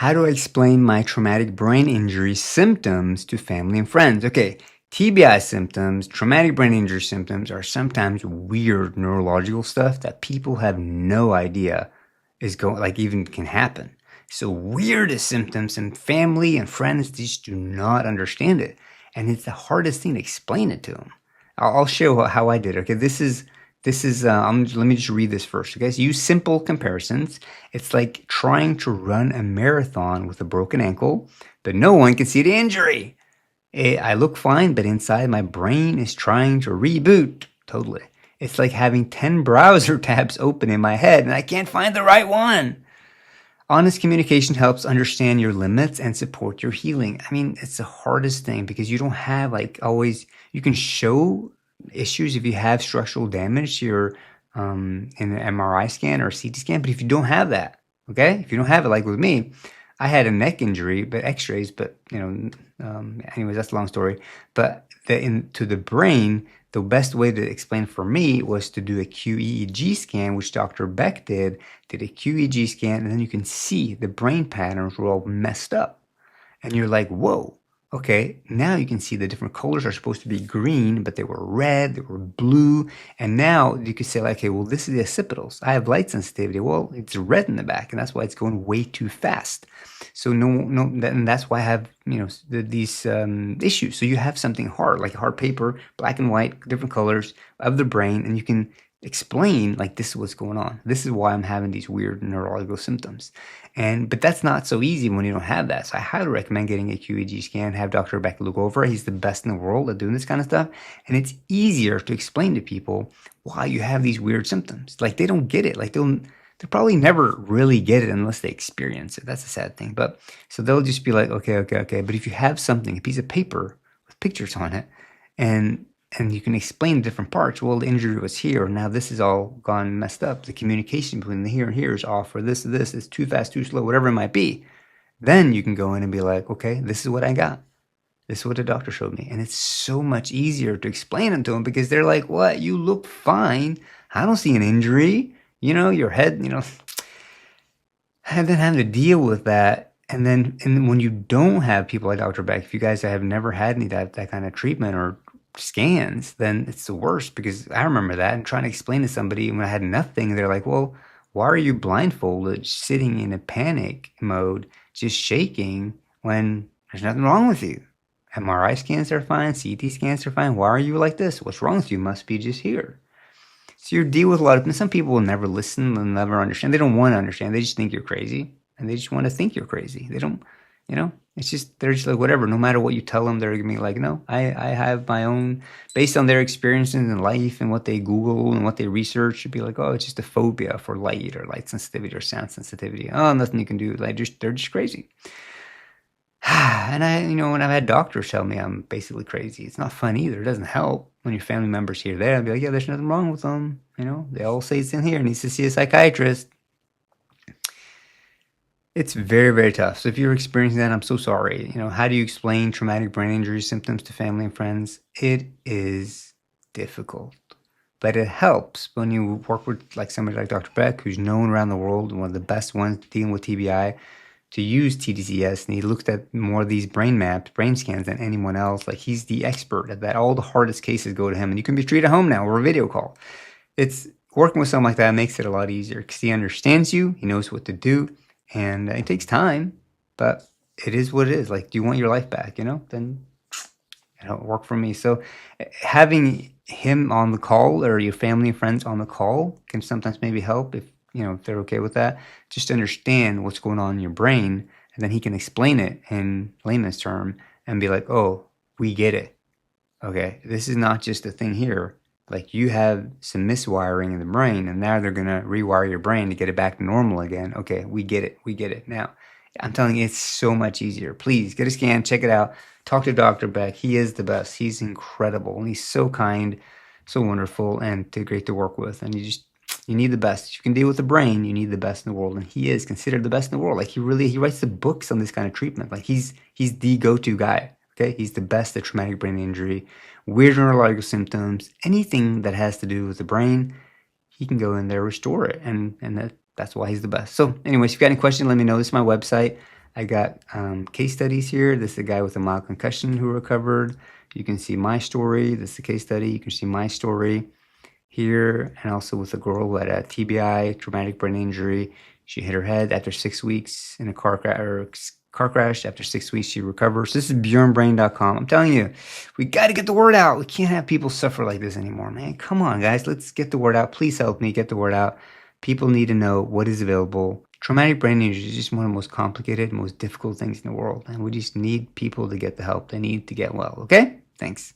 How do I explain my traumatic brain injury symptoms to family and friends? Okay, TBI symptoms, traumatic brain injury symptoms, are sometimes weird neurological stuff that people have no idea is going, like, even can happen. So weirdest symptoms, and family and friends just do not understand it, and it's the hardest thing to explain it to them. I'll show how I did. Okay, let me just read this first. Okay, so use simple comparisons. It's like trying to run a marathon with a broken ankle, but no one can see the injury. I look fine, but inside my brain is trying to reboot. Totally. It's like having 10 browser tabs open in my head and I can't find the right one. Honest communication helps understand your limits and support your healing. I mean, it's the hardest thing because you don't have, like, always, you can show issues if you have structural damage to your in an MRI scan or a CT scan, but if you don't have that, okay, if you don't have it, like with me, I had a neck injury, but X-rays, but anyways, that's a long story. But to the brain, the best way to explain for me was to do a QEEG scan, which Dr. Beck did a QEEG scan, and then you can see the brain patterns were all messed up. And you're like, whoa, okay, now you can see the different colors are supposed to be green, but they were red, they were blue. And now you could say, like, okay, well, this is the occipitals. I have light sensitivity. Well, it's red in the back, and that's why it's going way too fast. So and that's why I have, these issues. So you have something hard, like hard paper, black and white, different colors of the brain, and you can explain, like, this is what's going on. This is why I'm having these weird neurological symptoms. But that's not so easy when you don't have that. So I highly recommend getting a QEG scan, have Dr. Beck look over. He's the best in the world at doing this kind of stuff. And it's easier to explain to people why you have these weird symptoms. Like, they don't get it. Like, they'll probably never really get it unless they experience it. That's a sad thing. But so they'll just be like, okay. But if you have something, a piece of paper with pictures on it, and you can explain different parts. Well, the injury was here. Now this is all gone messed up. The communication between the here and here is off, or this is too fast, too slow, whatever it might be. Then you can go in and be like, okay, this is what I got. This is what the doctor showed me. And it's so much easier to explain it to them because they're like, what? You look fine. I don't see an injury. Your head, and then having to deal with that. And when you don't have people like Dr. Beck, if you guys have never had any that kind of treatment or scans, then it's the worst, because I remember that and trying to explain to somebody when I had nothing, they're like, well, why are you blindfolded, sitting in a panic mode, just shaking when there's nothing wrong with you? MRI scans are fine, CT scans are fine. Why are you like this? What's wrong with you? Must be just here. So you deal with a lot of, and some people will never listen, they'll never understand. They don't want to understand. They just think you're crazy, and they just want to think you're crazy. They don't, it's just, they're just like, whatever. No matter what you tell them, they're going to be like, no, I have my own, based on their experiences in life and what they Google and what they research, should be like, oh, it's just a phobia for light or light sensitivity or sound sensitivity. Oh, nothing you can do. They're just crazy. And when I've had doctors tell me I'm basically crazy, it's not fun either. It doesn't help when your family members hear that. I'd be like, yeah, there's nothing wrong with them. They all say it's in here, needs to see a psychiatrist. It's very, very tough. So if you're experiencing that, I'm so sorry. How do you explain traumatic brain injury symptoms to family and friends? It is difficult, but it helps when you work with, like, somebody like Dr. Beck, who's known around the world and one of the best ones dealing with TBI, to use TDCS, and he looked at more of these brain maps, brain scans than anyone else. Like, he's the expert at that. All the hardest cases go to him, and you can be treated at home now or a video call. It's working with someone like that makes it a lot easier because he understands you, he knows what to do. And it takes time, but it is what it is. Like, do you want your life back, then it'll work for me. So having him on the call, or your family and friends on the call, can sometimes maybe help if they're okay with that. Just to understand what's going on in your brain, and then he can explain it in layman's term and be like, oh, we get it. Okay, this is not just a thing here. Like, you have some miswiring in the brain, and now they're going to rewire your brain to get it back to normal again. Okay, we get it. Now, I'm telling you, it's so much easier. Please get a scan, check it out. Talk to Dr. Beck. He is the best. He's incredible, and he's so kind, so wonderful, and great to work with. And you need the best. If you can deal with the brain, you need the best in the world, and he is considered the best in the world. Like, he writes the books on this kind of treatment. Like, he's the go-to guy. Okay, he's the best at traumatic brain injury, weird neurological symptoms, anything that has to do with the brain. He can go in there, restore it, and that's why he's the best. So anyways, if you got any questions, let me know. This is my website. I got case studies here. This is a guy with a mild concussion who recovered. You can see my story. This is a case study. You can see my story here, and also with a girl who had a TBI, traumatic brain injury. She hit her head after 6 weeks in a car crash. After 6 weeks, she recovers. This is bjornbrain.com. I'm telling you, we got to get the word out. We can't have people suffer like this anymore, man. Come on, guys. Let's get the word out. Please help me get the word out. People need to know what is available. Traumatic brain injury is just one of the most complicated, most difficult things in the world. And we just need people to get the help they need to get well. Okay? Thanks.